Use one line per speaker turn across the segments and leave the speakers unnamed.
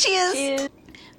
Cheers!
Cheers.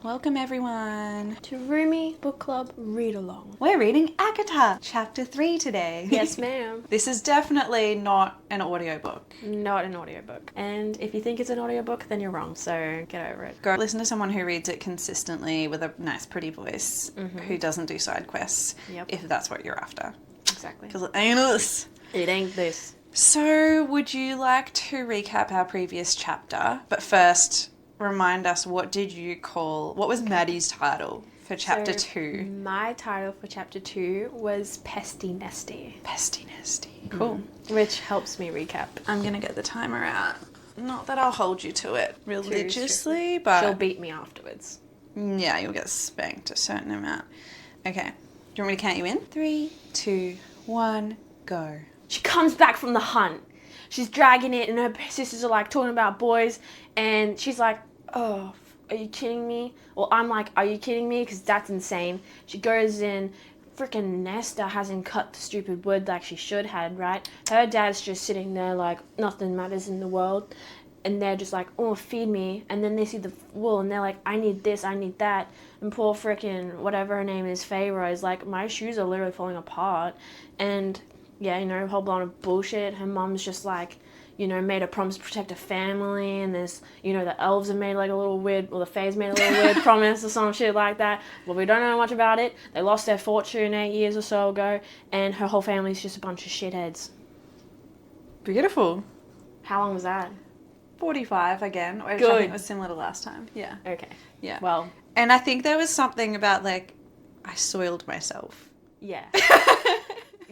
Welcome everyone
To Roomie Book Club Readalong.
We're reading Akata, chapter 3 today.
Yes, ma'am.
This is definitely not an audiobook.
Not an audiobook. And if you think it's an audiobook, then you're wrong, so get over it.
Go listen to someone who reads it consistently with a nice pretty voice, who doesn't do side quests, if that's what you're after.
Exactly.
Because it ain't us.
It ain't this.
So, would you like to recap our previous chapter? But first, remind us, what was Maddy's title for chapter 2?
My title for chapter 2 was Pesty Nesty.
Pesty Nesty. Cool.
Which helps me recap.
I'm going to get the timer out. Not that I'll hold you to it religiously,
She'll
but...
beat me afterwards.
Yeah, you'll get spanked a certain amount. Okay. Do you want me to count you in? 3, 2, 1, go.
She comes back from the hunt. She's dragging it, and her sisters are like talking about boys, and she's like, "Oh, are you kidding me?" Well, I'm like, "Are you kidding me?" Because that's insane. She goes in. Freaking Nesta hasn't cut the stupid wood like she should had, right? Her dad's just sitting there like nothing matters in the world, and they're just like, "Oh, feed me." And then they see the wool, and they're like, "I need this, I need that." And poor freaking whatever her name is, Feyre, is like, "My shoes are literally falling apart," and yeah, you know, a whole blown of bullshit. Her mom's just like, you know, made a promise to protect her family, and there's, you know, the elves have made like a little weird, or the fays made a little weird promise or some shit like that. Well, we don't know much about it. They lost their fortune 8 years or so ago, and her whole family's just a bunch of shitheads.
Beautiful.
How long was that?
45 again, which
Good.
I think was similar to last time. Yeah.
Okay.
Yeah.
Well.
And I think there was something about, like, I soiled myself.
Yeah.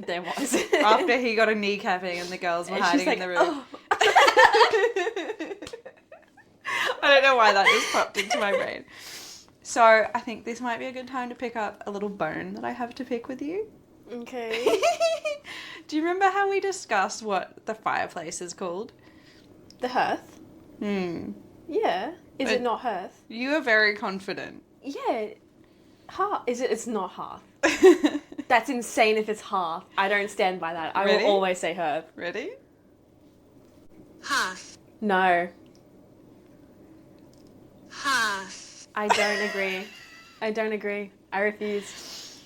There was.
After he got a kneecapping and the girls were hiding in the room.
Oh.
I don't know why that just popped into my brain. So I think this might be a good time to pick up a little bone that I have to pick with you.
Okay.
Do you remember how we discussed what the fireplace is called?
The Hearth? Yeah. Is it not Hearth?
You are very confident.
Yeah. Hearth. It's not Hearth. That's insane if it's Harth. I don't stand by that. I
Ready?
will always say Hearth.
Ready?
Hearth.
No.
Hearth.
I don't agree. I don't agree. I refuse.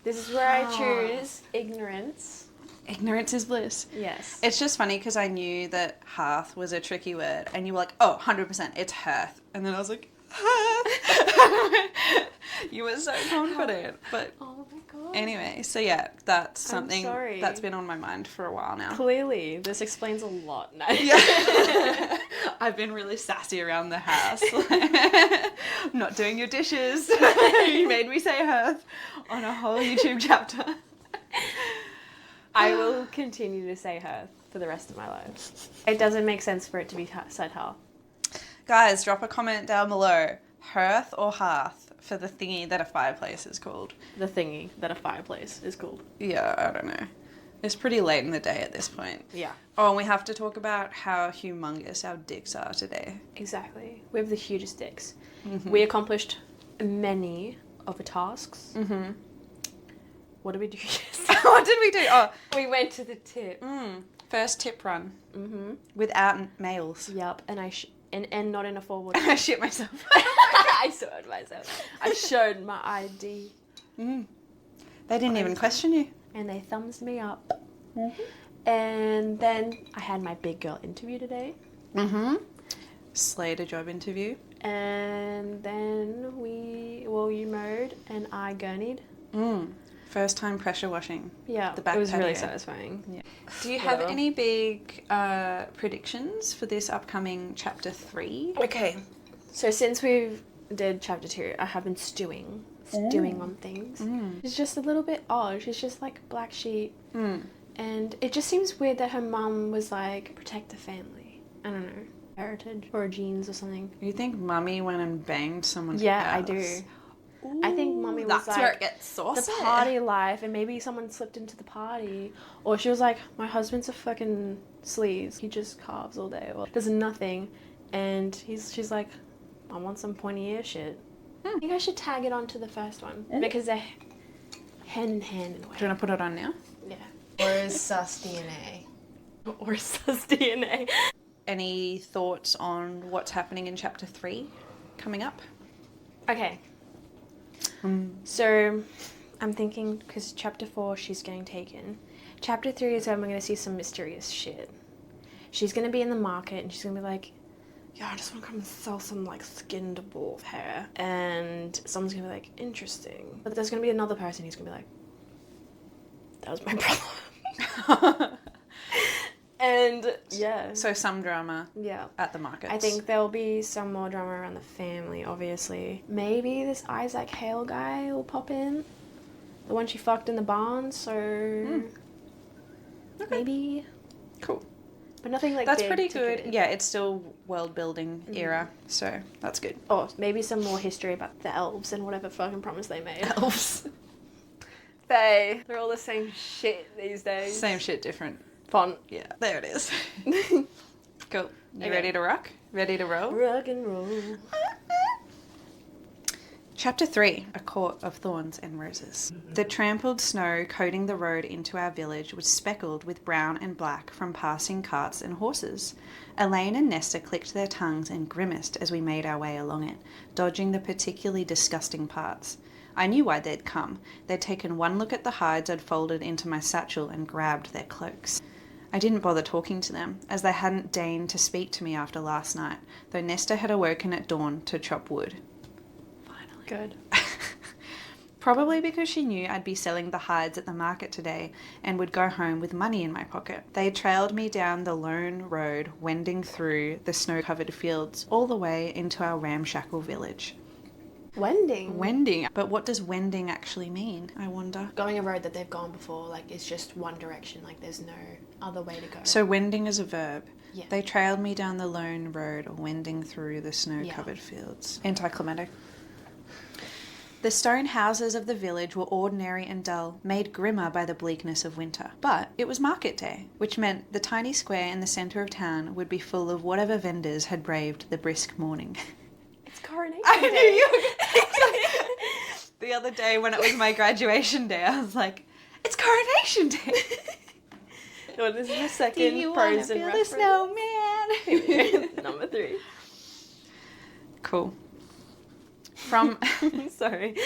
This is where I choose ignorance.
Ignorance is bliss.
Yes.
It's just funny because I knew that Hearth was a tricky word and you were like, oh, 100%, it's Hearth. And then I was like, Hearth. You were so confident. But
Oh my god.
anyway, so yeah, that's something
sorry.
that's been on my mind for a while now.
Clearly, this explains a lot. No.
Yeah. I've been really sassy around the house. I'm not doing your dishes. You made me say Hearth on a whole YouTube chapter.
I will continue to say Hearth for the rest of my life. It doesn't make sense for it to be said Hearth.
Guys, drop a comment down below. Hearth or Hearth for the thingy that a fireplace is called.
The thingy that a fireplace is called.
Yeah, I don't know. It's pretty late in the day at this point.
Yeah.
Oh, and we have to talk about how humongous our dicks are today.
Exactly. We have the hugest dicks. We accomplished many of the tasks. What did we do yesterday?
What did we do? Oh,
We went to the tip.
first tip run. Without males.
Yup, and and not in a forward.
I shit myself.
I showed myself. I showed my ID.
They didn't even question you.
And they thumbs me up. And then I had my big girl interview today.
Slayed a job interview.
And then you mowed and I gurneyed.
First time pressure washing.
Yeah,
The back
it was really
patio.
satisfying.
Yeah. Do you have
Whatever.
any big predictions for this upcoming chapter 3?
Okay. So since we did chapter 2, I have been stewing on things. She's just a little bit odd. She's just like a black sheep. And it just seems weird that her mum was like, protect the family. I don't know. Heritage or genes or something.
You think Mummy went and banged someone's
Yeah,
house?
I do. I think Mummy was
That's
like,
where it gets saucy.
the party life, and maybe someone slipped into the party. Or she was like, my husband's a fucking sleaze. He just carves all day or does nothing. And she's like, I want some pointy ear shit. I think I should tag it onto the first one. Because they're hand in hand in a way.
Do you want to put it on now?
Yeah.
Or is sus DNA?
Or sus DNA.
Any thoughts on what's happening in chapter 3? coming up.
Okay. So, I'm thinking, because chapter 4, she's getting taken. Chapter 3 is when we're going to see some mysterious shit. She's going to be in the market, and she's going to be like, yeah, I just want to come and sell some, like, skinned wolf hair. And someone's going to be like, interesting. But there's going to be another person who's going to be like, that was my brother. And, yeah.
So some drama
Yeah.
at the markets.
I think there'll be some more drama around the family, obviously. Maybe this Isaac Hale guy will pop in. The one she fucked in the barn, so...
Okay.
Maybe.
Cool.
But nothing like
That's
big
pretty
ticketed.
good. Yeah, it's still world building era, so that's good.
Oh, maybe some more history about the elves and whatever fucking promise they made.
Elves.
They're all the same shit these days.
Same shit, different.
Font.
Yeah, there it is. Cool. You
Okay.
ready to rock? Ready to roll?
Rock and roll.
Chapter 3, A Court of Thorns and Roses. The trampled snow coating the road into our village was speckled with brown and black from passing carts and horses. Elaine and Nesta clicked their tongues and grimaced as we made our way along it, dodging the particularly disgusting parts. I knew why they'd come. They'd taken one look at the hides I'd folded into my satchel and grabbed their cloaks. I didn't bother talking to them, as they hadn't deigned to speak to me after last night, though Nesta had awoken at dawn to chop wood.
Good.
Probably because she knew I'd be selling the hides at the market today and would go home with money in my pocket. They trailed me down the lone road, wending through the snow-covered fields, all the way into our ramshackle village.
Wending.
Wending. But what does wending actually mean, I wonder?
Going a road that they've gone before, like, it's just one direction, like, there's no other way to go.
So wending is a verb.
Yeah.
They trailed me down the lone road, wending through the snow-covered fields. Anticlimactic. The stone houses of the village were ordinary and dull, made grimmer by the bleakness of winter. But it was market day, which meant the tiny square in the centre of town would be full of whatever vendors had braved the brisk morning.
It's Coronation
I knew
Day.
you. The other day when it was my graduation day, I was like, it's Coronation Day.
Well, this is the
Do
second
you want to
Frozen
build a
reference.
snowman?
Number 3.
Cool. From
Sorry.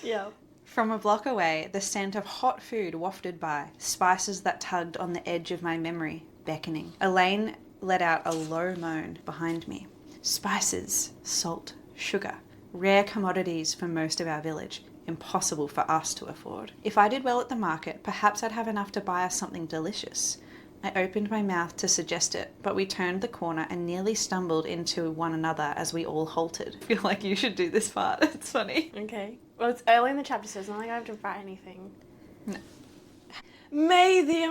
Yeah.
From a block away, the scent of hot food wafted by, spices that tugged on the edge of my memory, beckoning. Elaine let out a low moan behind me. Spices, salt, sugar, rare commodities for most of our village, impossible for us to afford. If I did well at the market, perhaps I'd have enough to buy us something delicious. I opened my mouth to suggest it, but we turned the corner and nearly stumbled into one another as we all halted. I feel like you should do this part. It's funny.
Okay. Well, it's early in the chapter, so it's not like I have to write anything.
No.
May the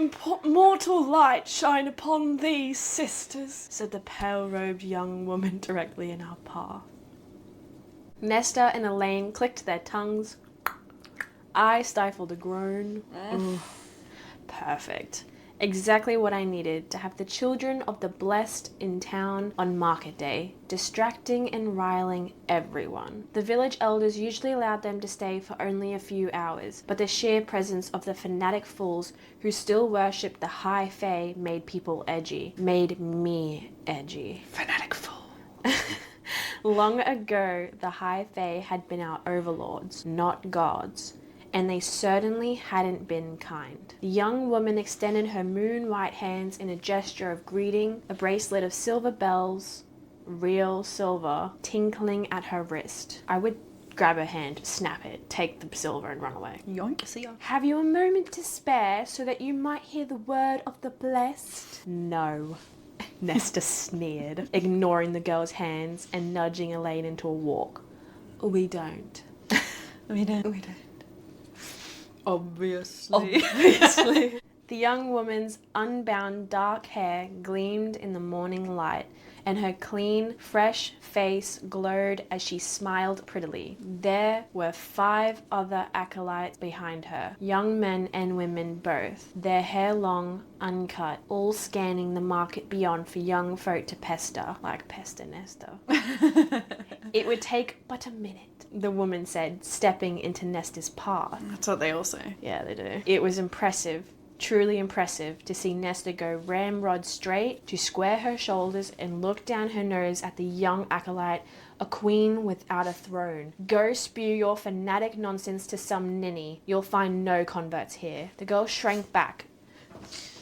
immortal light shine upon thee, sisters, said the pale-robed young woman directly in our path. Nesta and Elaine clicked their tongues. I stifled a groan. Oof. Perfect. Exactly what I needed to have the children of the blessed in town on market day, distracting and riling everyone. The village elders usually allowed them to stay for only a few hours, but the sheer presence of the fanatic fools who still worshipped the high fae made people edgy. Made me edgy.
Fanatic fool.
Long ago, the high fae had been our overlords, not gods. And they certainly hadn't been kind. The young woman extended her moon-white hands in a gesture of greeting, a bracelet of silver bells, real silver, tinkling at her wrist. I would grab her hand, snap it, take the silver and run away.
Yoink, see ya.
Have you a moment to spare so that you might hear the word of the blessed? No. Nesta sneered, ignoring the girl's hands and nudging Elaine into a walk. We don't.
We don't.
Obviously. The young woman's unbound dark hair gleamed in the morning light, and her clean, fresh face glowed as she smiled prettily. There were 5 other acolytes behind her, young men and women both, their hair long, uncut, all scanning the market beyond for young folk to pester, like pester Nesta. It would take but a minute, the woman said, stepping into Nesta's path.
That's what they all say.
Yeah, they do. It was impressive, Truly impressive to see Nesta go ramrod straight, to square her shoulders and look down her nose at the young acolyte, a queen without a throne. Go spew your fanatic nonsense to some ninny. You'll find no converts here. The girl shrank back,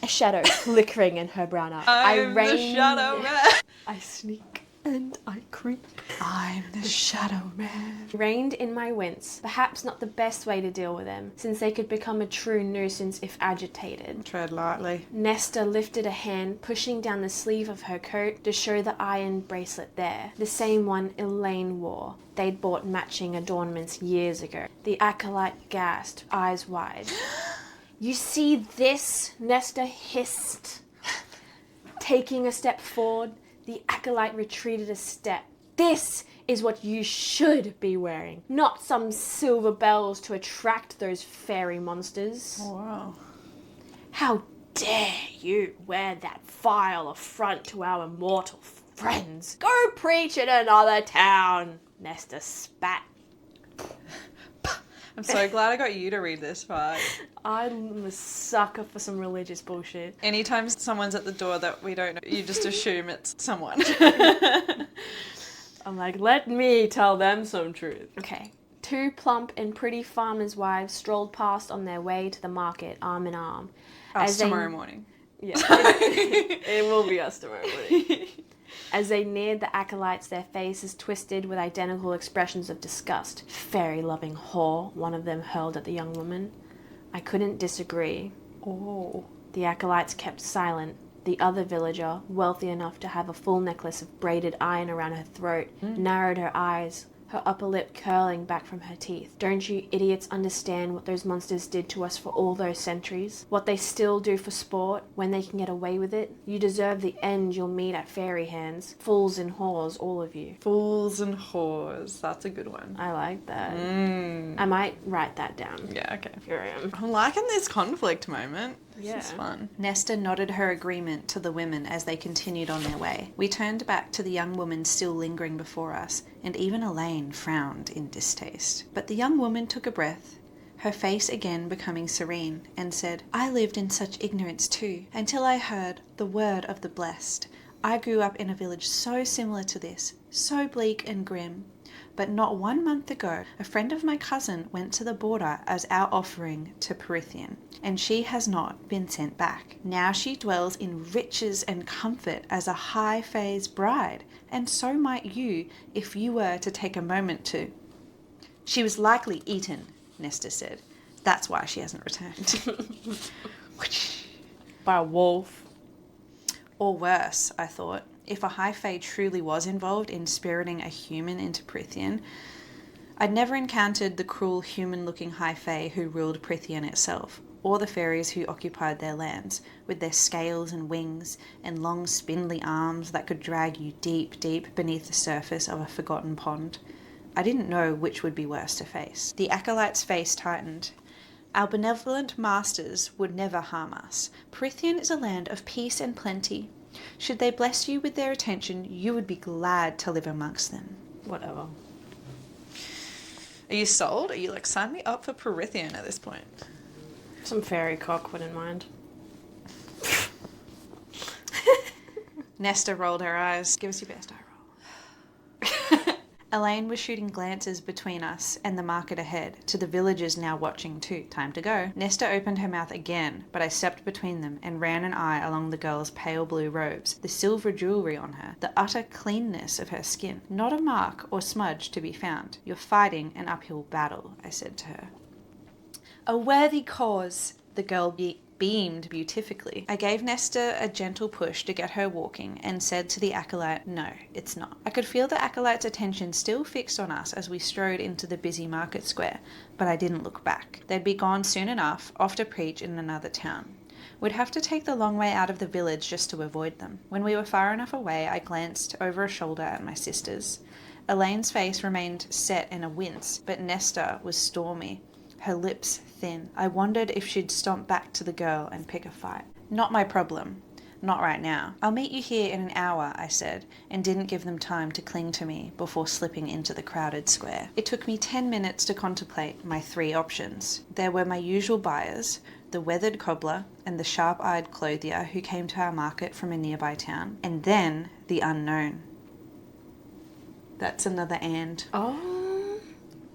a shadow flickering in her brown eye.
I'm the shadow man.
I sneak and I creep.
I'm the shadow man.
Reined in my wince. Perhaps not the best way to deal with them, since they could become a true nuisance if agitated.
Tread lightly.
Nesta lifted a hand, pushing down the sleeve of her coat to show the iron bracelet there, the same one Elaine wore. They'd bought matching adornments years ago. The acolyte gasped, eyes wide. You see this? Nesta hissed. Taking a step forward, the acolyte retreated a step. This is what you should be wearing, not some silver bells to attract those fairy monsters.
Oh, wow.
How dare you wear that vile affront to our immortal friends? Go preach in another town, Nesta spat.
I'm so glad I got you to read this part.
I'm a sucker for some religious bullshit.
Anytime someone's at the door that we don't know, you just assume it's someone.
I'm like, let me tell them some truth. Okay. Two plump and pretty farmers' wives strolled past on their way to the market, arm in arm.
Us tomorrow morning.
Yeah, it will be us tomorrow morning. As they neared the acolytes, their faces twisted with identical expressions of disgust. Fairy-loving whore, one of them hurled at the young woman. I couldn't disagree.
Oh.
The acolytes kept silent. The other villager, wealthy enough to have a full necklace of braided iron around her throat, narrowed her eyes, her upper lip curling back from her teeth. Don't you idiots understand what those monsters did to us for all those centuries? What they still do for sport, when they can get away with it? You deserve the end you'll meet at fairy hands. Fools and whores, all of you.
Fools and whores. That's a good one.
I like that. I might write that down.
Yeah, okay.
Here I am.
I'm liking this conflict moment.
Yeah.
This is fun. Nesta nodded her agreement to the women as they continued on their way. We turned back to the young woman still lingering before us, and even Elaine frowned in distaste. But the young woman took a breath, her face again becoming serene, and said, I lived in such ignorance too, until I heard the word of the blessed. I grew up in a village so similar to this, so bleak and grim. But not 1 month ago, a friend of my cousin went to the border as our offering to Perithian, and she has not been sent back. Now she dwells in riches and comfort as a high fae's bride, and so might you if you were to take a moment to. She was likely eaten, Nesta said. That's why she hasn't returned.
By a wolf.
Or worse, I thought. If a high fae truly was involved in spiriting a human into Prithian, I'd never encountered the cruel human-looking high fae who ruled Prithian itself, or the fairies who occupied their lands, with their scales and wings and long spindly arms that could drag you deep, deep beneath the surface of a forgotten pond. I didn't know which would be worse to face. The acolyte's face tightened. Our benevolent masters would never harm us. Prithian is a land of peace and plenty. Should they bless you with their attention, you would be glad to live amongst them.
Whatever.
Are you sold? Are you like, sign me up for Perithian at this point?
Some fairy cock wouldn't mind.
Nesta rolled her eyes. Give us your best eye roll. Elaine was shooting glances between us and the market ahead, to the villagers now watching too. Time to go. Nesta opened her mouth again, but I stepped between them and ran an eye along the girl's pale blue robes, the silver jewellery on her, the utter cleanness of her skin. Not a mark or smudge to be found. You're fighting an uphill battle, I said to her. A worthy cause, the girl beamed beatifically. I gave Nesta a gentle push to get her walking and said to the acolyte, no, it's not. I could feel the acolyte's attention still fixed on us as we strode into the busy market square, but I didn't look back. They'd be gone soon enough, off to preach in another town. We'd have to take the long way out of the village just to avoid them. When we were far enough away, I glanced over a shoulder at my sisters. Elaine's face remained set in a wince, but Nesta was stormy, her lips thin. I wondered if she'd stomp back to the girl and pick a fight. Not my problem. Not right now. I'll meet you here in an hour, I said, and didn't give them time to cling to me before slipping into the crowded square. It took me 10 minutes to contemplate my 3 options. There were my usual buyers, the weathered cobbler, and the sharp-eyed clothier who came to our market from a nearby town. And then the unknown. That's another and.
Oh.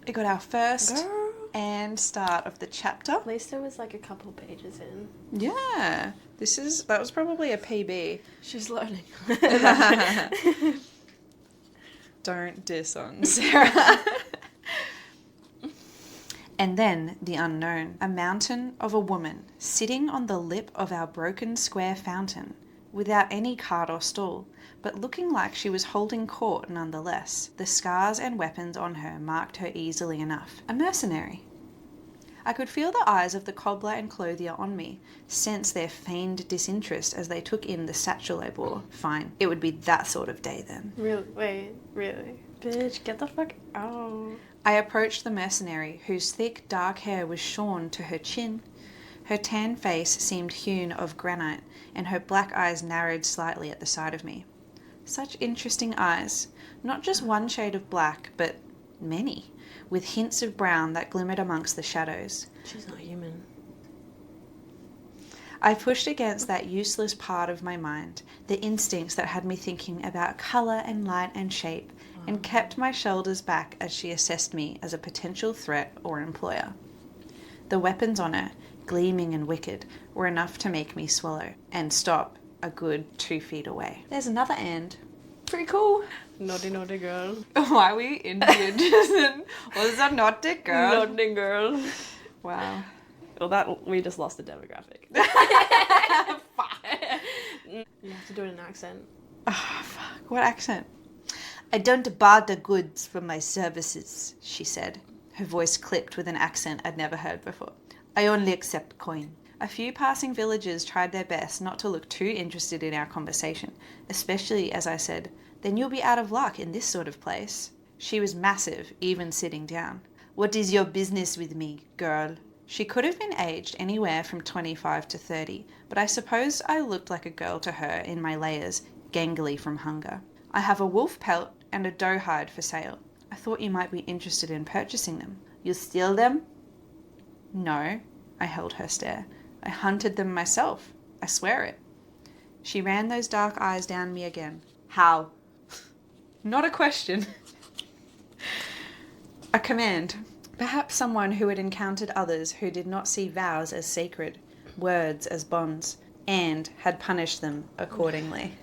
We got our first
Girl.
and start of the chapter.
At least there was like a couple pages in.
Yeah. That was probably a PB.
She's learning.
Don't diss on Sarah. And then the unknown, a mountain of a woman sitting on the lip of our broken square fountain, without any cart or stall, but looking like she was holding court nonetheless. The scars and weapons on her marked her easily enough. A mercenary. I could feel the eyes of the cobbler and clothier on me, sense their feigned disinterest as they took in the satchel I bore. Fine, it would be that sort of day then.
Really? Wait, really? Bitch, get the fuck out.
I approached the mercenary, whose thick, dark hair was shorn to her chin. Her tan face seemed hewn of granite, and her black eyes narrowed slightly at the side of me. Such interesting eyes. Not just one shade of black, but many, with hints of brown that glimmered amongst the shadows.
She's not human.
I pushed against that useless part of my mind, the instincts that had me thinking about colour and light and shape, and kept my shoulders back as she assessed me as a potential threat or employer. The weapons on her, gleaming and wicked, were enough to make me swallow and stop a good 2 feet away. There's another and. Pretty cool.
Naughty, naughty girl.
Why are we Indian? Was a naughty girl?
Naughty girl.
Wow.
Well, we just lost the demographic. You have to do it in an accent.
Oh, fuck. What accent? I don't barter goods for my services, she said. Her voice clipped with an accent I'd never heard before. I only accept coin. A few passing villagers tried their best not to look too interested in our conversation, especially as I said, "Then you'll be out of luck in this sort of place." She was massive, even sitting down. "What is your business with me, girl?" She could have been aged anywhere from 25 to 30, but I suppose I looked like a girl to her in my layers, gangly from hunger. "I have a wolf pelt and a doe hide for sale. I thought you might be interested in purchasing them." "You'll steal them?" "No," I held her stare. "I hunted them myself. I swear it." She ran those dark eyes down me again. "How?" Not a question. A command. Perhaps someone who had encountered others who did not see vows as sacred, words as bonds, and had punished them accordingly.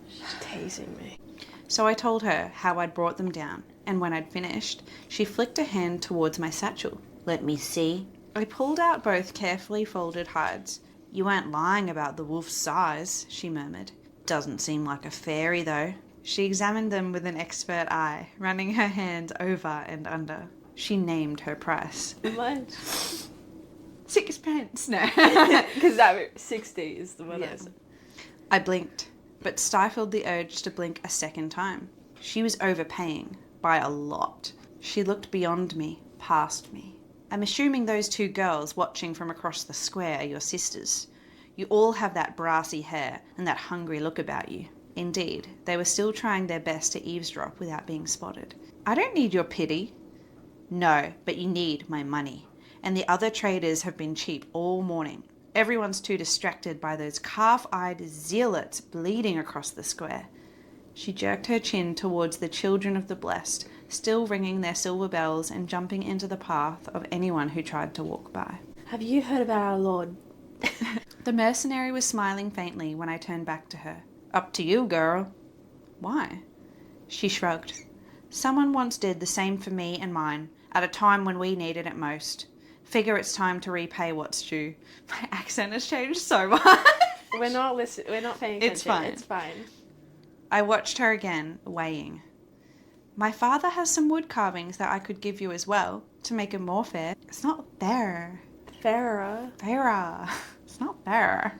She's tasing me.
So I told her how I'd brought them down, and when I'd finished, she flicked a hand towards my satchel. "Let me see." I pulled out both carefully folded hides. "You weren't lying about the wolf's size," she murmured. "Doesn't seem like a fairy, though." She examined them with an expert eye, running her hands over and under. She named her price.
How much?
6 pence. No.
Because that 60 is the one.
Yes. I blinked, but stifled the urge to blink a second time. She was overpaying, by a lot. She looked beyond me, past me. "I'm assuming those 2 girls watching from across the square are your sisters. You all have that brassy hair and that hungry look about you." Indeed, they were still trying their best to eavesdrop without being spotted. "I don't need your pity." "No, but you need my money. And the other traders have been cheap all morning. Everyone's too distracted by those calf-eyed zealots bleeding across the square." She jerked her chin towards the children of the blessed, still ringing their silver bells and jumping into the path of anyone who tried to walk by.
Have you heard about our Lord?
The mercenary was smiling faintly when I turned back to her. "Up to you, girl." "Why?" She shrugged. "Someone once did the same for me and mine, at a time when we needed it most. Figure it's time to repay what's due." My accent has changed so much.
We're not paying attention.
It's fine.
It's fine.
I watched her again, weighing. "My father has some wood carvings that I could give you as well, to make it more fair." "It's not fair."
Farah.
Fairer. It's not fair.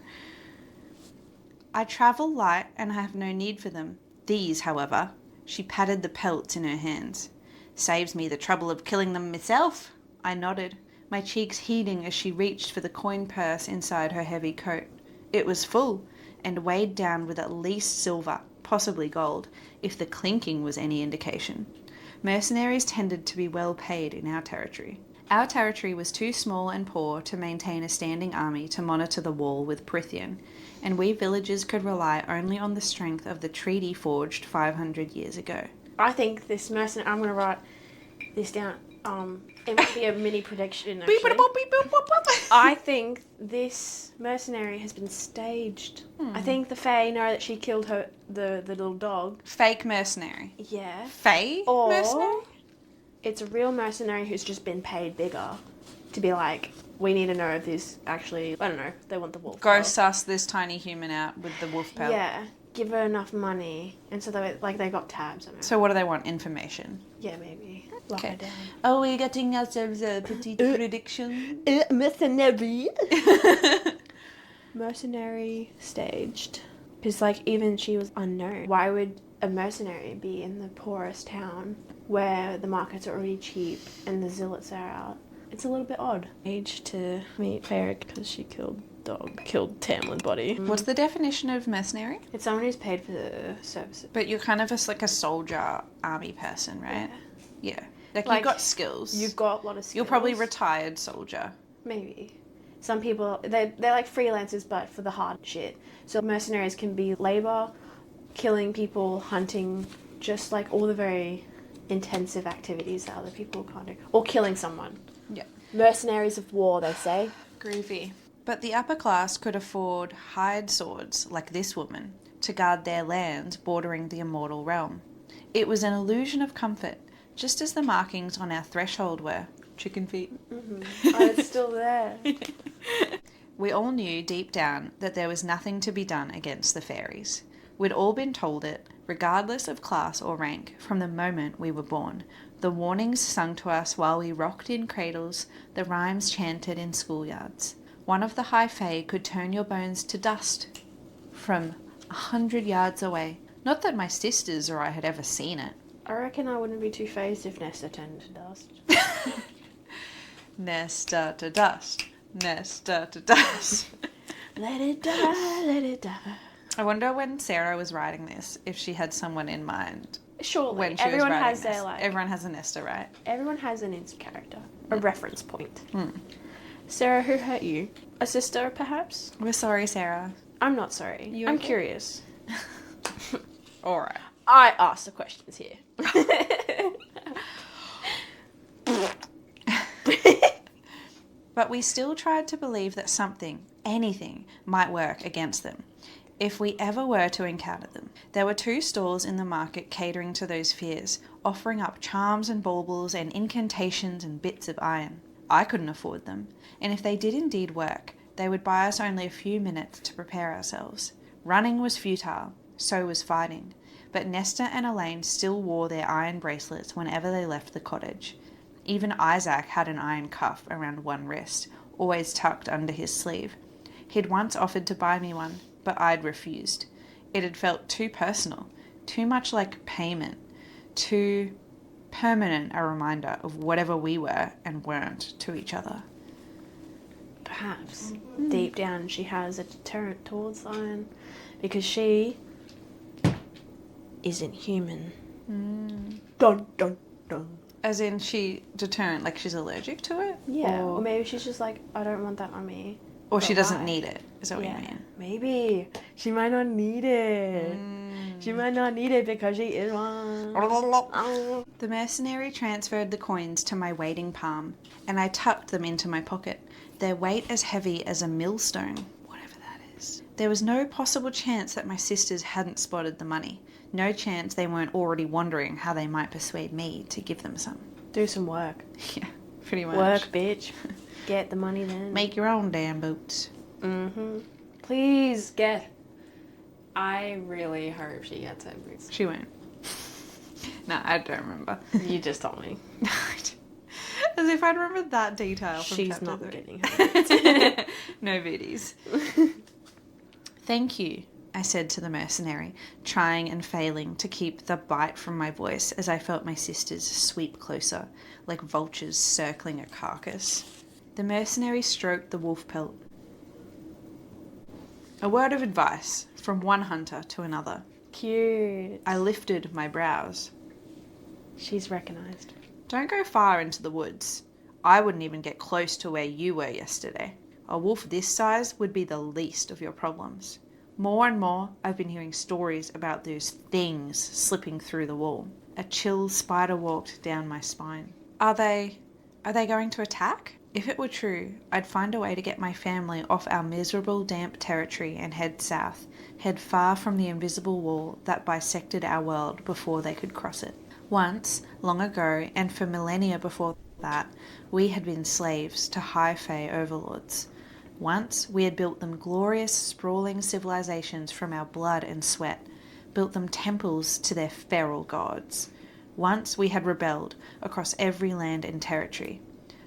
"I travel light and have no need for them. These, however," she patted the pelts in her hands, "saves me the trouble of killing them myself." I nodded, my cheeks heaving as she reached for the coin purse inside her heavy coat. It was full, and weighed down with at least silver, possibly gold, if the clinking was any indication. Mercenaries tended to be well paid in our territory. Our territory was too small and poor to maintain a standing army to monitor the wall with Prithian, and we villagers could rely only on the strength of the treaty forged 500 years ago.
I think this mercenary... I'm going to write this down. It might be a mini prediction, actually. I think this mercenary has been staged. I think the Fae know that she killed the little dog.
Fake mercenary.
Yeah.
Fae
Or
mercenary?
it's a real mercenary who's just been paid bigger to be like, we need to know if this actually... I don't know. They want the wolf.
Go suss this tiny human out with the wolf pelt.
Yeah. Give her enough money. And so they got tabs on her.
So what do they want? Information.
Yeah, maybe. Lock her down.
Are we getting ourselves a petite prediction?
Mercenary. Mercenary staged. Because, like, even she was unknown. Why would a mercenary be in the poorest town where the markets are already cheap and the zealots are out? It's a little bit odd. Age to meet Ferric because she killed Tamlin's body.
What's the definition of mercenary?
It's someone who's paid for the services.
But you're kind of just like a soldier army person, right? Yeah. Like
Like,
you've got skills.
You've got a lot of skills.
You're probably retired soldier.
Maybe. Some people, they're like freelancers, but for the hard shit. So mercenaries can be labor, killing people, hunting, just like all the very intensive activities that other people can't do. Or killing someone.
Yeah.
Mercenaries of war, they say.
Groovy. But the upper class could afford hired swords, like this woman, to guard their lands bordering the immortal realm. It was an illusion of comfort, just as the markings on our threshold were. Chicken feet.
Mm-hmm. Oh, it's still there.
We all knew deep down that there was nothing to be done against the fairies. We'd all been told it, regardless of class or rank, from the moment we were born. The warnings sung to us while we rocked in cradles, the rhymes chanted in schoolyards. One of the high fae could turn your bones to dust from 100 yards away. Not that my sisters or I had ever seen it.
I reckon I wouldn't be too phased if Nesta turned to dust.
Nesta to dust. Nesta to dust.
Let it die, let it die.
I wonder when Sarah was writing this, if she had someone in mind.
Surely.
When she
Everyone
was writing
has their,
this.
like...
Everyone has a Nesta, right?
Everyone has an instant character. A reference point.
Hmm.
Sarah, who hurt you? A sister, perhaps?
We're sorry, Sarah.
I'm not sorry.
You
I'm
okay?
curious.
All right.
I ask the questions here.
But we still tried to believe that something, anything, might work against them, if we ever were to encounter them. There were 2 stalls in the market catering to those fears, offering up charms and baubles and incantations and bits of iron. I couldn't afford them, and if they did indeed work, they would buy us only a few minutes to prepare ourselves. Running was futile, so was fighting, but Nesta and Elaine still wore their iron bracelets whenever they left the cottage. Even Isaac had an iron cuff around one wrist, always tucked under his sleeve. He'd once offered to buy me one, but I'd refused. It had felt too personal, too much like payment, too permanent a reminder of whatever we were and weren't to each other.
Perhaps. Deep down she has a deterrent towards iron because she isn't human. Dun dun dun.
As in she deterrent, like she's allergic to it?
Yeah. Or maybe she's just like, I don't want that on me.
Or she
But
doesn't
why?
need it, is that what you mean?
Maybe. She might not need it. She might not need it because she is one. Oh.
The mercenary transferred the coins to my waiting palm, and I tucked them into my pocket, their weight as heavy as a millstone, whatever that is. There was no possible chance that my sisters hadn't spotted the money. No chance they weren't already wondering how they might persuade me to give them some.
Do some work.
Yeah, pretty much.
Work, bitch. Get the money then.
Make your own damn boots.
Mm-hmm. Please get.
I really hope she gets her boots.
She won't. No, I don't remember.
You just told me.
As if I'd remember that detail from
She's
chapter
not
3.
getting her.
No booties. Thank you, I said to the mercenary, trying and failing to keep the bite from my voice as I felt my sisters sweep closer, like vultures circling a carcass. The mercenary stroked the wolf pelt. A word of advice from one hunter to another.
Cute.
I lifted my brows.
She's recognised.
Don't go far into the woods. I wouldn't even get close to where you were yesterday. A wolf this size would be the least of your problems. More and more, I've been hearing stories about those things slipping through the wall. A chill spider walked down my spine. Are they going to attack? If it were true, I'd find a way to get my family off our miserable, damp territory and head south, head far from the invisible wall that bisected our world before they could cross it. Once, long ago, and for millennia before that, we had been slaves to high fae overlords. Once, we had built them glorious, sprawling civilizations from our blood and sweat, built them temples to their feral gods. Once, we had rebelled across every land and territory.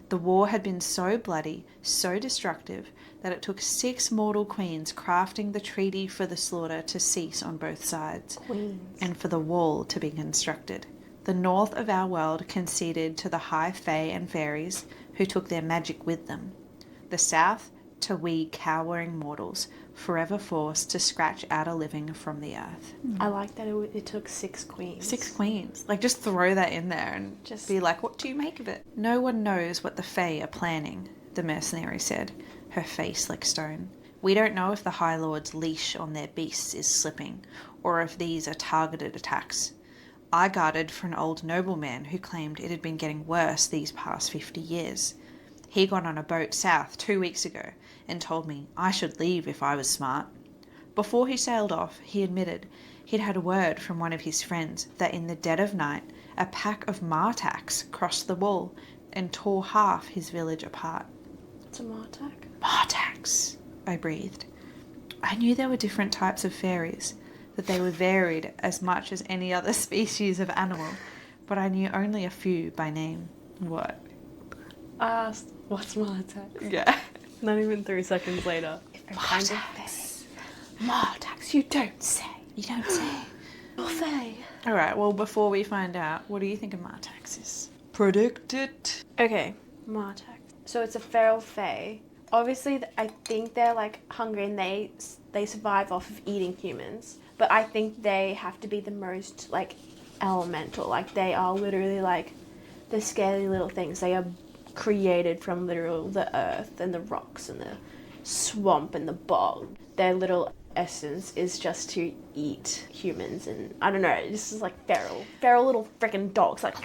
The war had been so bloody, so destructive, that it took 6 mortal queens crafting the treaty for the slaughter to cease on both sides,
Queens.
and for the wall to be constructed. The north of our world conceded to the high fae and fairies, who took their magic with them. The south to we cowering mortals, forever forced to scratch out a living from the earth.
I like that it took 6 queens.
6 queens. Like, just throw that in there and
Just-
be like, what do you make of it? No one knows what the fae are planning, the mercenary said, her face like stone. We don't know if the High Lord's leash on their beasts is slipping, or if these are targeted attacks. I guarded for an old nobleman who claimed it had been getting worse these past 50 years. He got on a boat south 2 weeks ago and told me I should leave if I was smart. Before he sailed off, he admitted he'd had word from one of his friends that in the dead of night, a pack of martax crossed the wall and tore half his village apart.
It's a Martak.
Martax, I breathed. I knew there were different types of fairies, that they were varied as much as any other species of animal, but I knew only a few by name. What?
I asked, what's Martak?
Yeah.
Not even 3 seconds later.
Martax.
Martax, you don't say.
You don't say.
Or fae.
Alright, well, before we find out, what do you think a martax is? Predict it.
Okay, Martak. So it's a feral fae. Obviously, I think they're like hungry and they survive off of eating humans. But I think they have to be the most like elemental. Like they are literally like the scaly little things. They are created from literal the earth and the rocks and the swamp and the bog. Their little essence is just to eat humans, and I don't know, this is like feral little freaking dogs. Like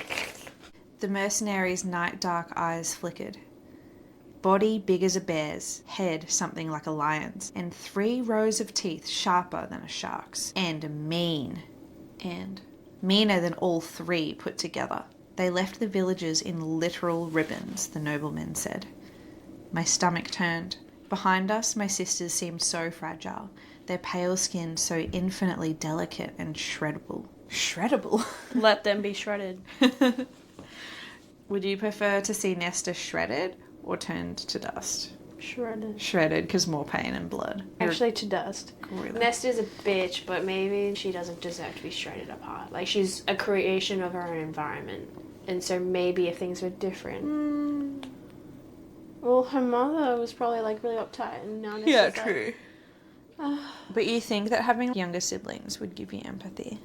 The mercenary's night dark eyes flickered. Body big as a bear's, head something like a lion's, and 3 rows of teeth sharper than a shark's, and mean. And meaner than all 3 put together. They left the villagers in literal ribbons, the nobleman said. My stomach turned. Behind us, my sisters seemed so fragile, their pale skin so infinitely delicate and shreddable. Shreddable?
let them be shredded.
Would you prefer to see Nesta shredded or turned to dust?
Shredded.
Shredded, because more pain and blood.
Actually, to dust.
Really?
Nesta's a bitch, but maybe she doesn't deserve to be shredded apart. Like, she's a creation of her own environment. And so maybe if things were different. Well, her mother was probably, like, really uptight, and now Nesta's
Yeah,
like,
true. But you think that having younger siblings would give you empathy?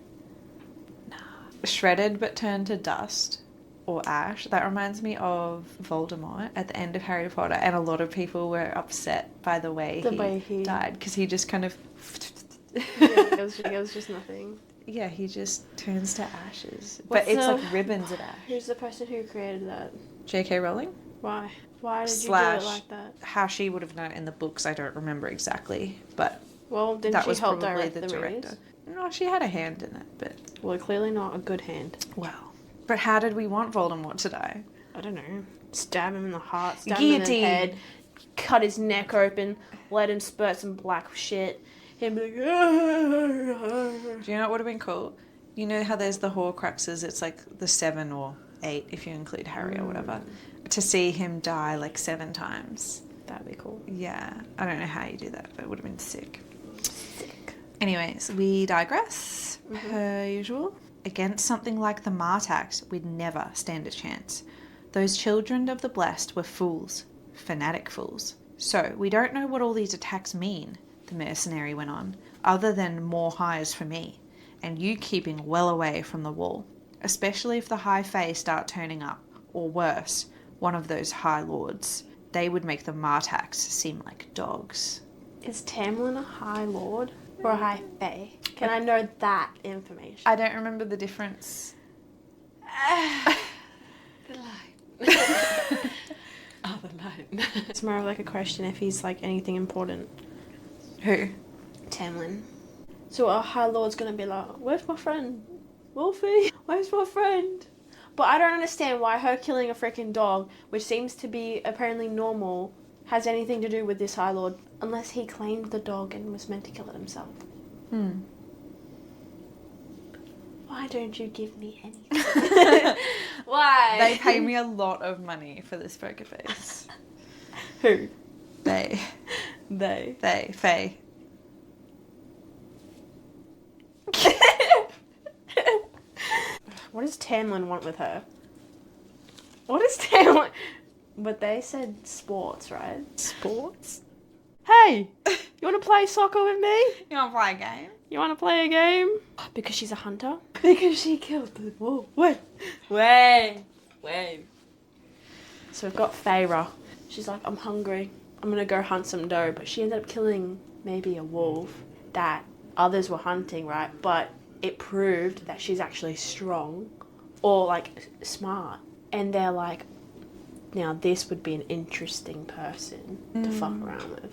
Nah. Shredded but turned to dust or ash. That reminds me of Voldemort at the end of Harry Potter, and a lot of people were upset by the way he died, because he just kind of...
yeah, it was just nothing.
Yeah, he just turns to ashes. But it's like ribbons of ash.
Who's the person who created that?
J.K. Rowling?
Why? Why did you do
/
it like that?
how she would have done it in the books, I don't remember exactly, but
Well, didn't
that
she
was
help
probably
direct
the
the
director.
movies?
No, she had a hand in it, but
Well, clearly not a good hand.
well. But how did we want Voldemort to die?
I don't know. Stab him in the heart, stab him in the
Guillotine.
head, cut his neck open, let him spurt some black shit. He'd be like,
Do you know what would have been cool? You know how there's the Horcruxes, it's like the 7 or 8 if you include Harry or whatever. To see him die like 7 times.
that'd be cool.
Yeah, I don't know how you do that, but it would have been sick.
Sick.
Anyways, we digress, per usual. Against something like the Martax, we'd never stand a chance. Those children of the blessed were fools, fanatic fools. So, we don't know what all these attacks mean, the mercenary went on, other than more highs for me, and you keeping well away from the wall, especially if the high fae start turning up, or worse, one of those high lords. They would make the Martax seem like dogs.
Is Tamlin a high lord or a high fae? Can I know that information?
I don't remember the difference.
The line. Oh, the line.
It's more of like a question if he's like anything important.
Who?
Tamlin. So a high lord's gonna be like, where's my friend? Wolfie? Where's my friend? But I don't understand why her killing a freaking dog, which seems to be apparently normal, has anything to do with this high lord, unless he claimed the dog and was meant to kill it himself. Why don't you give me anything? Why?
They pay me a lot of money for this poker face.
Who?
They. Faye.
What does Tamlin want with her? What does Tamlin... But they said sports, right? Sports? Hey! You want to play soccer with me?
You want to play a game?
You want to play a game? Because she's a hunter? Because she killed the wolf. Wait. So we've got Feyre. She's like, I'm hungry. I'm going to go hunt some doe. But she ended up killing maybe a wolf that others were hunting, right? But it proved that she's actually strong or like smart. And they're like, now this would be an interesting person to fuck around with.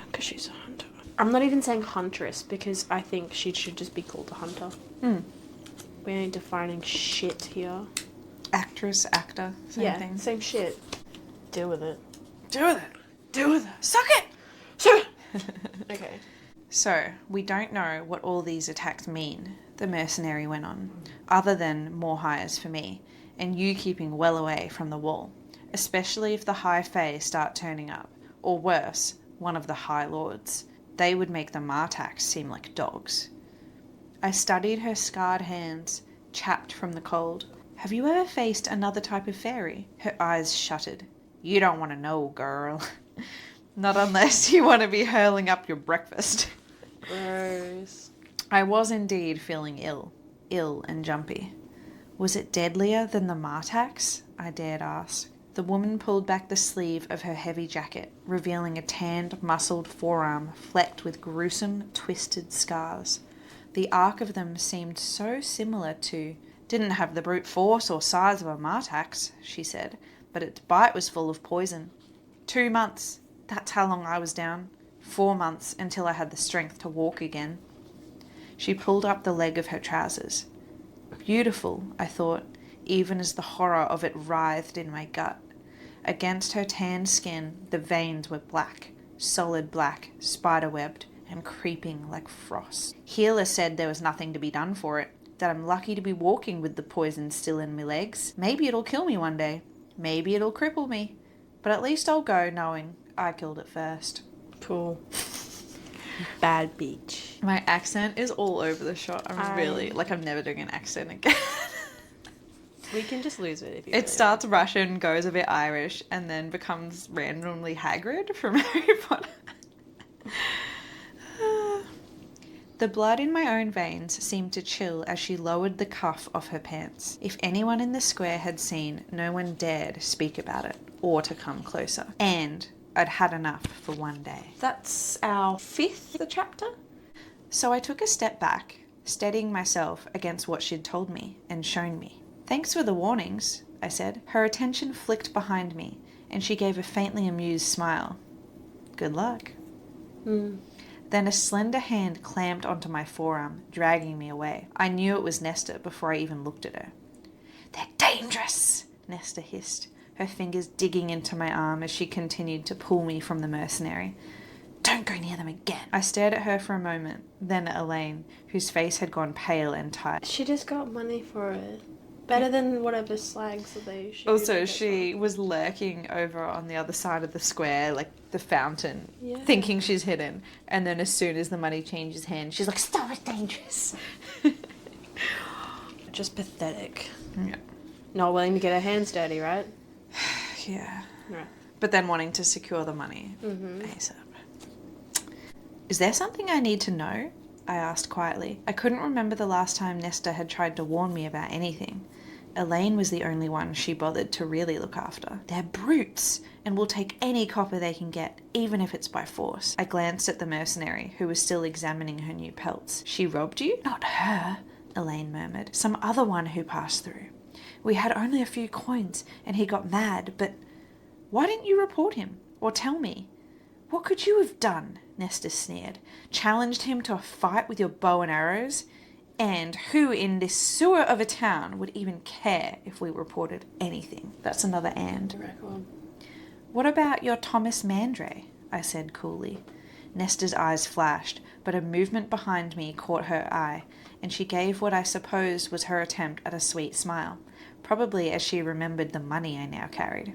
Because she's a hunter. I'm not even saying huntress because I think she should just be called a hunter. We ain't defining shit here.
Actress, actor, same thing.
Same shit. Deal with it.
Suck it!
Okay.
So, we don't know what all these attacks mean, the mercenary went on, other than more hires for me, and you keeping well away from the wall, especially if the high fae start turning up, or worse, one of the high lords. They would make the Martax seem like dogs. I studied her scarred hands, chapped from the cold. Have you ever faced another type of fairy? Her eyes shuttered. You don't want to know, girl. Not unless you want to be hurling up your breakfast.
Gross.
I was indeed feeling ill and jumpy. Was it deadlier than the Martax? I dared ask. The woman pulled back the sleeve of her heavy jacket, revealing a tanned, muscled forearm flecked with gruesome, twisted scars. The arc of them seemed so similar to... Didn't have the brute force or size of a Martax, she said, but its bite was full of poison. 2 months. That's how long I was down. 4 months until I had the strength to walk again. She pulled up the leg of her trousers. Beautiful, I thought, even as the horror of it writhed in my gut. Against her tanned skin, the veins were black, solid black, spider-webbed, and creeping like frost. Healer said there was nothing to be done for it, that I'm lucky to be walking with the poison still in my legs. Maybe it'll kill me one day. Maybe it'll cripple me. But at least I'll go knowing I killed it first.
Cool. Bad beach.
My accent is all over the shot. I'm really... I'm never doing an accent again.
We can just lose it if you
It starts Russian, goes a bit Irish, and then becomes randomly Hagrid from Harry Potter. The blood in my own veins seemed to chill as she lowered the cuff of her pants. If anyone in the square had seen, no one dared speak about it or to come closer. And I'd had enough for one day. That's our 5th chapter. So I took a step back, steadying myself against what she'd told me and shown me. Thanks for the warnings, I said. Her attention flicked behind me, and she gave a faintly amused smile. Good luck. Then a slender hand clamped onto my forearm, dragging me away. I knew it was Nesta before I even looked at her. They're dangerous, Nesta hissed, her fingers digging into my arm as she continued to pull me from the mercenary. Don't go near them again. I stared at her for a moment, then at Elaine, whose face had gone pale and tight.
She just got money for it. Better than whatever slags that they should.
Also, she was lurking over on the other side of the square, like the fountain, thinking she's hidden. And then as soon as the money changes hands, she's like, stop, it's dangerous.
Just pathetic.
Yeah.
Not willing to get her hands dirty, right?
Yeah.
Right.
But then wanting to secure the money ASAP. Is there something I need to know? I asked quietly. I couldn't remember the last time Nesta had tried to warn me about anything. Elaine was the only one she bothered to really look after. They're brutes, and will take any copper they can get, even if it's by force. I glanced at the mercenary, who was still examining her new pelts. She robbed you? Not her, Elaine murmured. Some other one who passed through. We had only a few coins, and he got mad, but why didn't you report him? Or tell me? What could you have done? Nesta sneered. Challenged him to a fight with your bow and arrows? And who in this sewer of a town would even care if we reported anything? That's another and.
Record.
What about your Thomas Mandray? I said coolly. Nesta's eyes flashed, but a movement behind me caught her eye, and she gave what I suppose was her attempt at a sweet smile, probably as she remembered the money I now carried.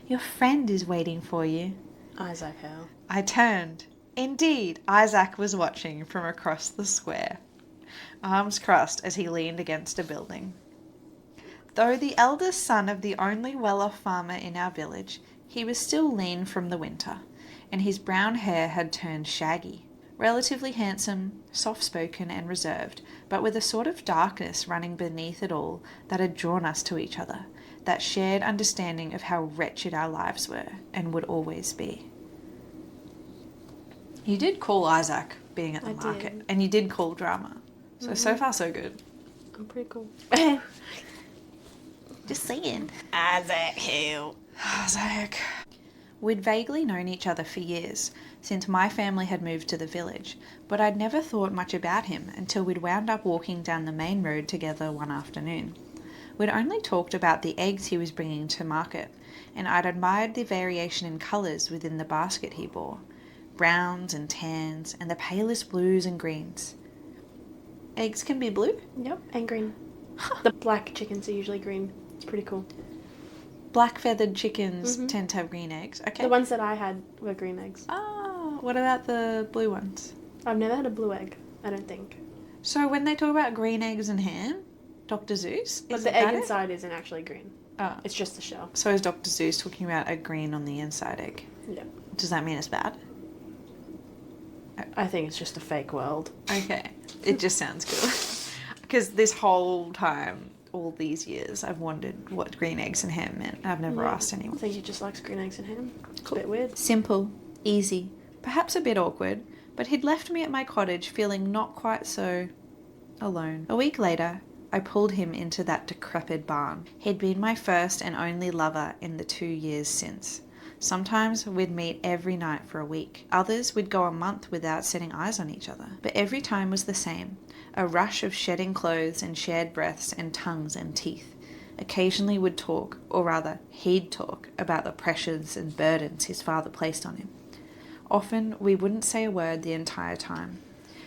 Your friend is waiting for you.
Isaac Hale.
I turned. Indeed, Isaac was watching from across the square, arms crossed as he leaned against a building. Though the eldest son of the only well-off farmer in our village, he was still lean from the winter, and his brown hair had turned shaggy. Relatively handsome, soft-spoken and reserved, but with a sort of darkness running beneath it all that had drawn us to each other, that shared understanding of how wretched our lives were and would always be. You did call Isaac being at the market, and you did call drama. So far so good.
I'm pretty cool.
Just saying.
Isaac Hale.
Isaac. We'd vaguely known each other for years, since my family had moved to the village, but I'd never thought much about him until we'd wound up walking down the main road together one afternoon. We'd only talked about the eggs he was bringing to market, and I'd admired the variation in colours within the basket he bore. Browns and tans, and the palest blues and greens. Eggs can be blue?
Yep, and green. The black chickens are usually green. It's pretty cool.
Black feathered chickens tend to have green eggs. Okay.
The ones that I had were green eggs.
Oh, what about the blue ones?
I've never had a blue egg, I don't think.
So when they talk about green eggs and ham, Dr. Zeus?
But the egg inside isn't actually green.
Oh.
It's just the shell.
So is Dr. Zeus talking about a green on the inside egg?
Yeah.
Does that mean it's bad?
I think it's just a fake world.
Okay. It just sounds cool. Because this whole time, all these years, I've wondered what green eggs and ham meant. I've never asked
I
anyone.
think he just likes green eggs and ham.
Cool.
A bit weird.
Simple, easy, perhaps a bit awkward, but he'd left me at my cottage feeling not quite so alone. A week later, I pulled him into that decrepit barn. He'd been my first and only lover in the 2 years since. Sometimes we'd meet every night for a week. Others we'd go a month without setting eyes on each other. But every time was the same. A rush of shedding clothes and shared breaths and tongues and teeth. Occasionally would talk, or rather, he'd talk, about the pressures and burdens his father placed on him. Often we wouldn't say a word the entire time.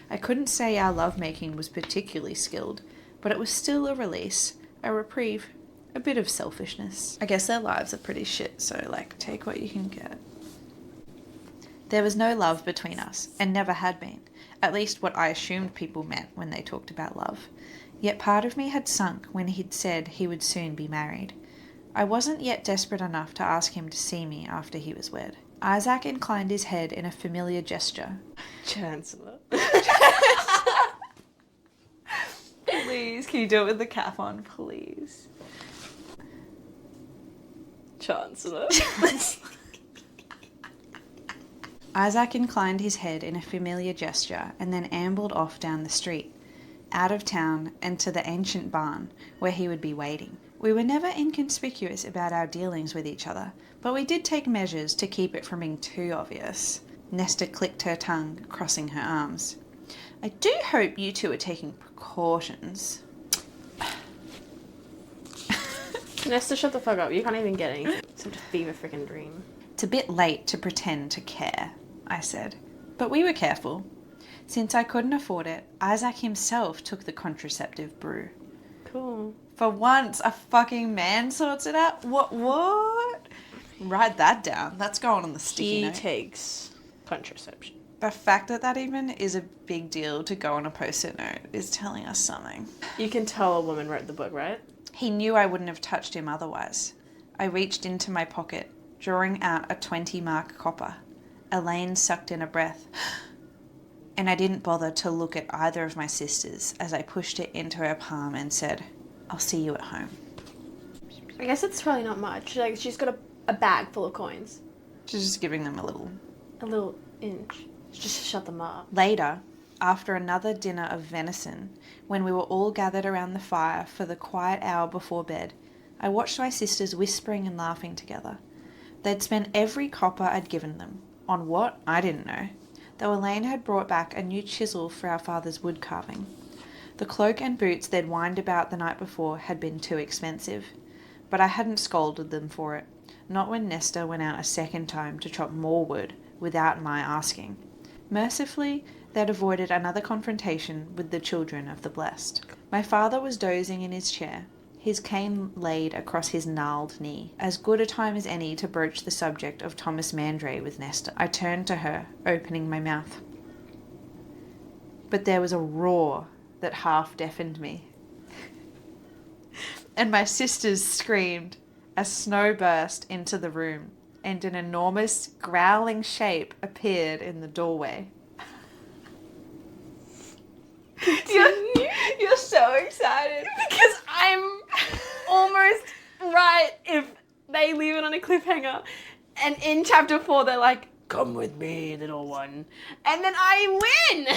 I couldn't say our lovemaking was particularly skilled, but it was still a release, a reprieve, a bit of selfishness. I guess their lives are pretty shit, so, take what you can get. There was no love between us, and never had been. At least what I assumed people meant when they talked about love. Yet part of me had sunk when he'd said he would soon be married. I wasn't yet desperate enough to ask him to see me after he was wed. Isaac inclined his head in a familiar gesture.
Chancellor.
Please, can you do it with the cap on, please?
Chancellor.
Isaac inclined his head in a familiar gesture and then ambled off down the street, out of town and to the ancient barn where he would be waiting. We were never inconspicuous about our dealings with each other, but we did take measures to keep it from being too obvious. Nesta clicked her tongue, crossing her arms. I do hope you two are taking precautions.
Nesta, shut the fuck up. You can't even get anything. Such a fever freaking dream.
It's a bit late to pretend to care, I said. But we were careful. Since I couldn't afford it, Isaac himself took the contraceptive brew.
Cool.
For once, a fucking man sorts it out? What? Write that down. That's going on the sticky note.
He takes contraception.
The fact that even is a big deal to go on a post-it note is telling us something.
You can tell a woman wrote the book, right?
He knew I wouldn't have touched him otherwise. I reached into my pocket, drawing out a 20-mark copper. Elaine sucked in a breath, and I didn't bother to look at either of my sisters as I pushed it into her palm and said, I'll see you at home.
I guess it's probably not much. Like, she's got a bag full of coins.
She's just giving them a little
inch. Just to shut them up.
Later, after another dinner of venison, when we were all gathered around the fire for the quiet hour before bed, I watched my sisters whispering and laughing together. They'd spent every copper I'd given them. On what? I didn't know. Though Elaine had brought back a new chisel for our father's wood carving. The cloak and boots they'd whined about the night before had been too expensive. But I hadn't scolded them for it, not when Nesta went out a second time to chop more wood without my asking. Mercifully, they'd avoided another confrontation with the children of the blessed. My father was dozing in his chair, his cane laid across his gnarled knee. As good a time as any to broach the subject of Thomas Mandray with Nesta. I turned to her, opening my mouth. But there was a roar that half deafened me. And my sisters screamed. A snow burst into the room, and an enormous, growling shape appeared in the doorway.
You're so excited. Because I'm almost right if they leave it on a cliffhanger. And in chapter 4, they're like, come with me, little one. And then I win!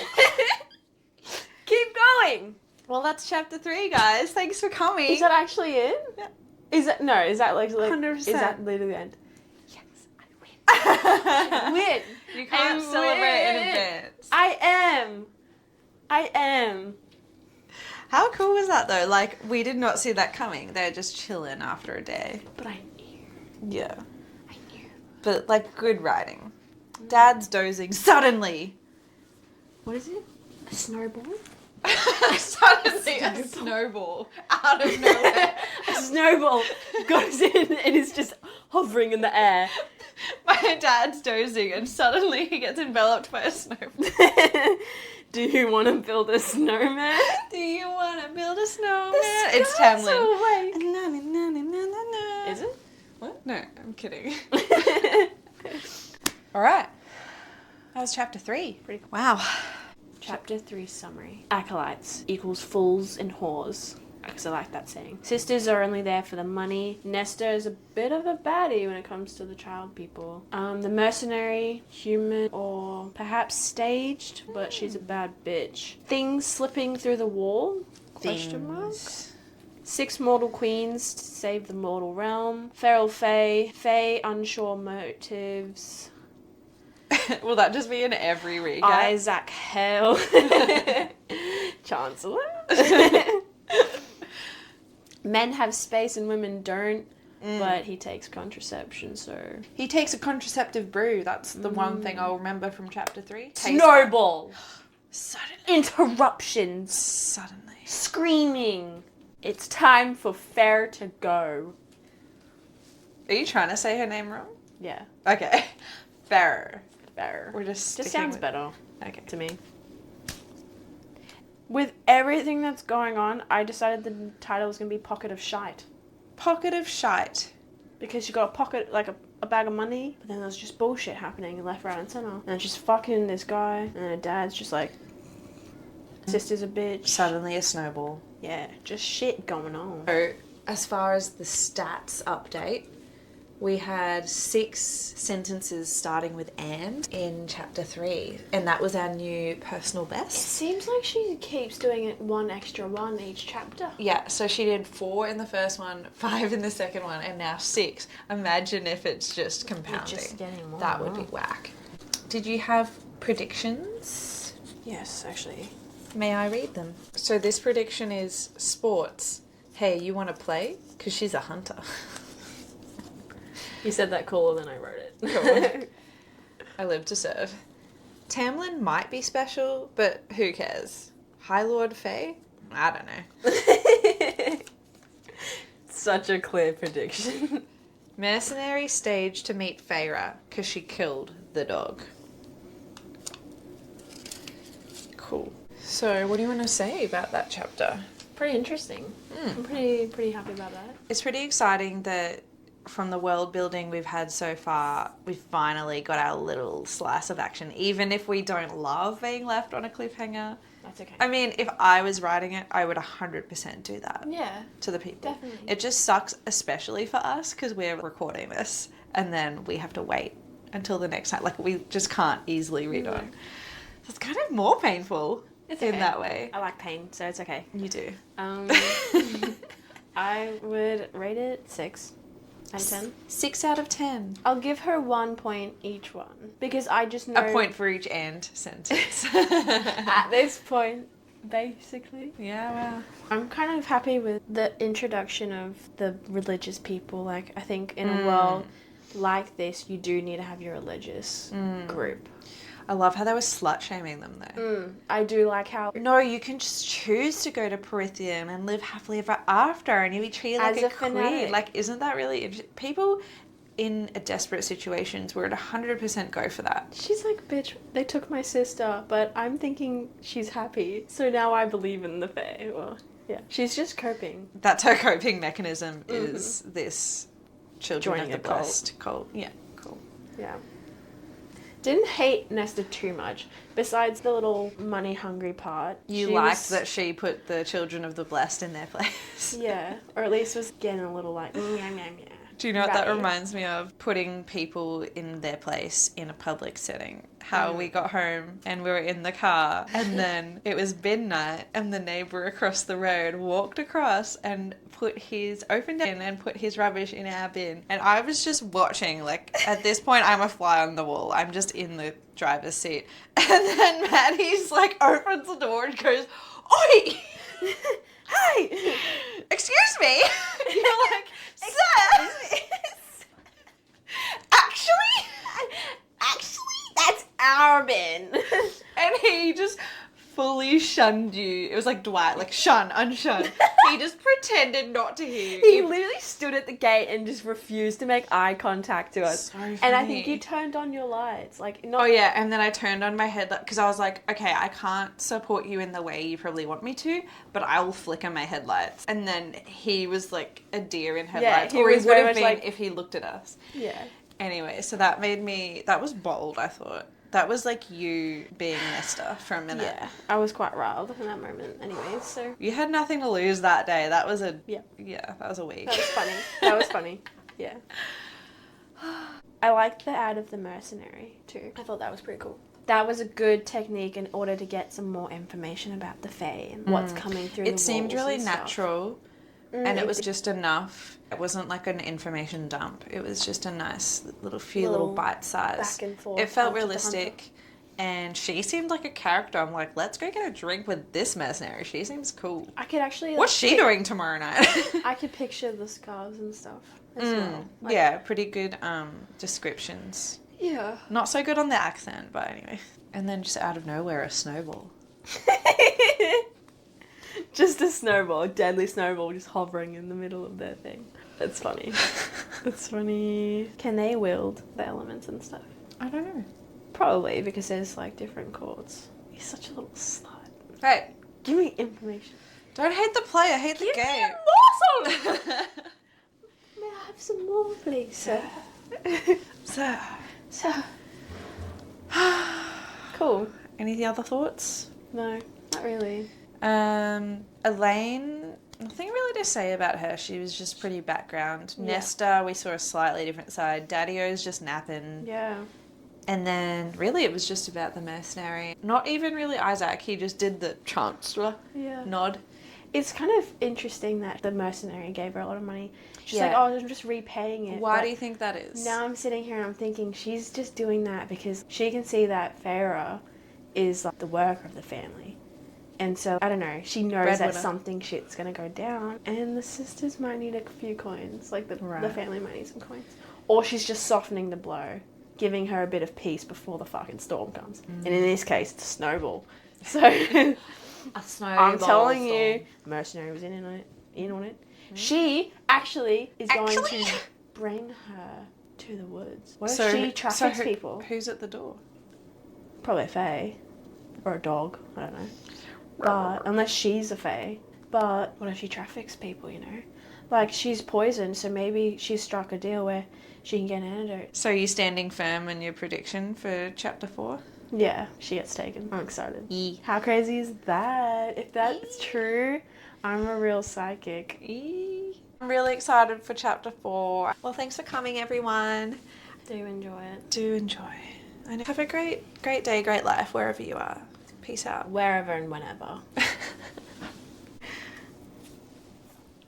Keep going.
Well, that's chapter 3, guys. Thanks for coming.
Is that actually it?
Yeah.
Is that like
100%.
Is that literally the end? Yes, I win. Win.
You can't celebrate in advance.
I am.
How cool was that, though? Like, we did not see that coming. They're just chilling after a day.
But I knew.
Yeah.
I knew.
But, like, good writing. Dad's dozing suddenly.
What is it? A snowball?
Suddenly a snowball out of nowhere.
A snowball goes in and is just hovering in the air.
My dad's dozing and suddenly he gets enveloped by a snowball.
Do you want to build a snowman?
Do you want to build a snowman? It's Tamlin.
Is it?
What? No, I'm kidding. All right. That was chapter 3.
Pretty cool.
Wow.
Chapter 3 summary. Acolytes equals fools and whores. Because I like that saying. Sisters are only there for the money. Nesta is a bit of a baddie when it comes to the child people. The mercenary, human, or perhaps staged, but she's a bad bitch. Things slipping through the wall? Question mark. 6 mortal queens to save the mortal realm. Feral fae, unsure motives.
Will that just be in every recap?
Isaac Hale. Chancellor. Men have space and women don't, but he takes contraception, so...
He takes a contraceptive brew. That's the one thing I'll remember from chapter 3.
Snowball.
Suddenly.
Interruptions.
Suddenly.
Screaming. It's time for Fair to go.
Are you trying to say her name wrong?
Yeah.
Okay. Fair. We're just
sounds
with...
better.
Okay.
To me. With everything that's going on, I decided the title was going to be Pocket of Shite.
Pocket of Shite.
Because you got a pocket, like a bag of money, but then there's just bullshit happening left, right, and centre. And she's fucking this guy, and her dad's just like, sister's a bitch.
Suddenly a snowball.
Yeah, just shit going on.
So, as far as the stats update, we had 6 sentences starting with "and" in chapter 3, and that was our new personal
It
best.
seems like she keeps doing it 1 extra 1 each chapter.
Yeah, so she did 4 in the first one, 5 in the second one, and now 6. Imagine if it's just compounding.
Just getting more
that
and
would be
more.
whack. Did you have predictions?
Yes, actually.
May I read them? So this prediction is sports. Hey, you want to play? Because she's a hunter.
You said that cooler than I wrote it.
Cool. I live to serve. Tamlin might be special, but who cares? High Lord Faye? I don't know.
Such a clear prediction.
Mercenary staged to meet Feyre because she killed the dog. Cool. So, what do you want to say about that chapter?
Pretty interesting. I'm pretty happy about that.
It's pretty exciting that from the world building we've had so far, we've finally got our little slice of action, even if we don't love being left on a cliffhanger.
That's okay.
I mean, if I was writing it, I would 100% do that.
Yeah.
To the people.
Definitely.
It just sucks, especially for us, because we're recording this and then we have to wait until the next time. Like, we just can't easily read on. So it's kind of more painful in that way.
I like pain, so it's okay.
You do.
I would rate it 6 out of 10.
6 out of 10.
I'll give her 1 point each one because I just know
A point for each and sentence.
at this point, basically.
Yeah, well.
I'm kind of happy with the introduction of the religious people. Like, I think in a world like this, you do need to have your religious group.
I love how they were slut-shaming them, though.
I do like how...
No, you can just choose to go to Perithium and live happily ever after and you'll be treated like
As
a
a
queen.
fanatic.
Like, isn't that really interesting? People in desperate situations would 100% go for that.
She's like, bitch, they took my sister, but I'm thinking she's happy. So now I believe in the fae. Well, yeah. She's just coping.
That's her coping mechanism is this Children
Joining
of the
a cult.
Blessed cult. Yeah, cool.
Yeah. Didn't hate Nesta too much, besides the little money-hungry part.
You
She
liked
was-
that she put the Children of the Blessed in their place.
Yeah, or at least was getting a little like, yeah.
Do you know what that
Ratty.
reminds me of? Putting people in their place in a public setting. How we got home and we were in the car and then it was midnight and the neighbour across the road walked across and opened it and put his rubbish in our bin. And I was just watching, like, at this point I'm a fly on the wall. I'm just in the driver's seat. And then Maddie's like opens the door and goes, "Oi! Hey! Excuse me!" You're like, "Sir! Actually,
That's our bin.
and he just fully shunned you. It was like Dwight, like shun, unshun. He just pretended not to hear
He
you.
literally stood at the gate and just refused to make eye contact to us.
So
And I
funny.
think you turned on your lights, like not.
Oh yeah, and then I turned on my headlight because I was like, okay, I can't support you in the way you probably want me to, but I will flicker my headlights. And then he was like a deer in headlights,
he
or he
was
would
very
have
much
been
like-
if he looked at us.
Yeah.
Anyway, so that was bold, I thought. That was like you being Nesta for a minute.
Yeah, I was quite riled in that moment anyways, so
You had nothing to lose that day. That was
Yeah.
that was a week.
that was funny. That was funny. Yeah. I liked the ad of the mercenary too. I thought that was pretty cool. That was a good technique in order to get some more information about the fae and what's coming through the
It seemed
walls
really
and stuff.
natural, and it was just enough. It wasn't like an information dump. It was just a nice little bite size.
back and forth,
It felt
hunter to
realistic, and she seemed like a character. I'm like, let's go get a drink with this mercenary. She seems cool.
I could actually.
What's she doing tomorrow night?
I could picture the scarves and stuff as well. Like,
Yeah, pretty good descriptions.
Yeah.
Not so good on the accent, but anyway. And then just out of nowhere, a snowball.
Just a snowball, a deadly snowball just hovering in the middle of their thing. That's funny. That's funny. Can they wield the elements and stuff?
I don't know.
Probably, because there's like different chords. You're such a little slut.
Hey,
Give me information.
don't hate the player, hate the
Give me
game.
a morsel! May I have some more, please, sir?
So,
Sir. Cool.
any other thoughts?
No, not really.
Elaine, nothing really to say about her. She was just pretty background.
Yeah.
Nesta, we saw a slightly different side. Daddy-O's just napping.
Yeah.
And then really it was just about the mercenary. Not even really Isaac. He just did the chancellor
Yeah.
nod.
It's kind of interesting that the mercenary gave her a lot of money. She's
Yeah.
like, oh, I'm just repaying it.
Why
but
do you think that is?
now I'm sitting here and I'm thinking she's just doing that because she can see that Farah is like the worker of the family. And so, I don't know, she knows that
Breadwinner.
something shit's going to go down and the sisters might need a few coins. Like the
Right.
family might need some coins. Or she's just softening the blow, giving her a bit of peace before the fucking storm comes. And in this case, it's a snowball. So...
A snowball.
I'm telling you, mercenary was in on it. She actually is going
Actually?
to bring her to the woods. What if
So-
she traffics
so
people?
Who's at the door?
Probably a fae. Or a dog, I don't know. But, unless she's a fae. But, what if she traffics people, you know? Like, she's poisoned, so maybe she's struck a deal where she can get an antidote.
So are you standing firm in your prediction for chapter 4?
Yeah, she gets taken. I'm excited.
E.
How crazy is that? If that's true, I'm a real psychic.
I'm really excited for chapter 4. Well, thanks for coming, everyone.
Do enjoy it.
Do enjoy. And have a great day, great life, wherever you are. Peace out.
Wherever and whenever.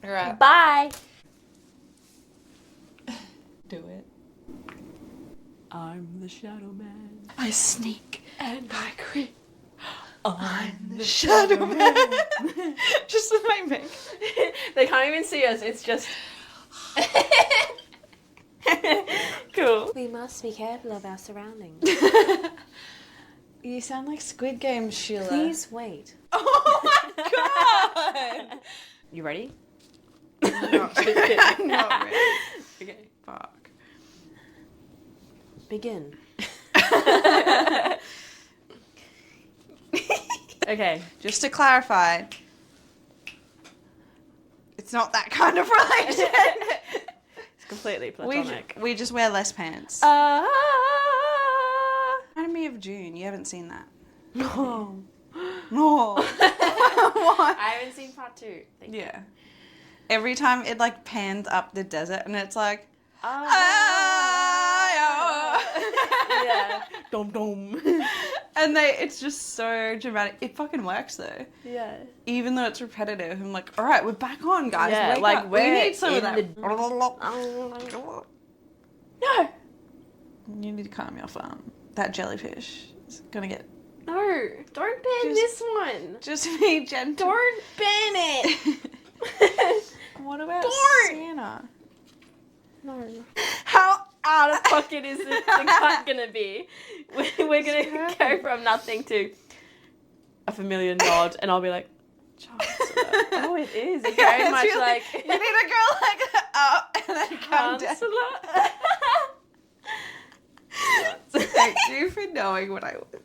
All right.
Bye!
Do it.
I'm the shadow man.
I sneak
And I creep.
I'm the shadow man. Just with my make.
They can't even see us, it's just... Cool. We must be careful of our surroundings.
You sound like Squid Game, Sheila.
Please wait.
Oh my god!
You ready?
Not really.
Okay.
Fuck.
Begin. Okay.
Just to clarify, it's not that kind of relation.
It's completely platonic.
We just wear less pants. Reminded me of June. You haven't seen that.
No.
No. What?
I haven't seen part 2. Thank you.
Yeah. Every time it like pans up the desert and it's like,
Yeah. Dum dum.
and it's just so dramatic. It fucking works though.
Yeah.
Even though it's repetitive, I'm like, all right, we're back on, guys.
Yeah,
Wake
like,
up. We
we're
need some of
in
that.
No.
You need to calm your farm. That jellyfish is gonna get.
No. Don't ban this one.
Just be gentle.
Don't ban it.
What about
Don't.
Santa?
No. How out of pocket is this thing gonna be? We're gonna go from nothing to a familiar nod, and I'll be like, Chancellor. Oh, it is. It's very much
really,
like
you need to go like up and then come down.
Chancellor.
Thank you for knowing what I was.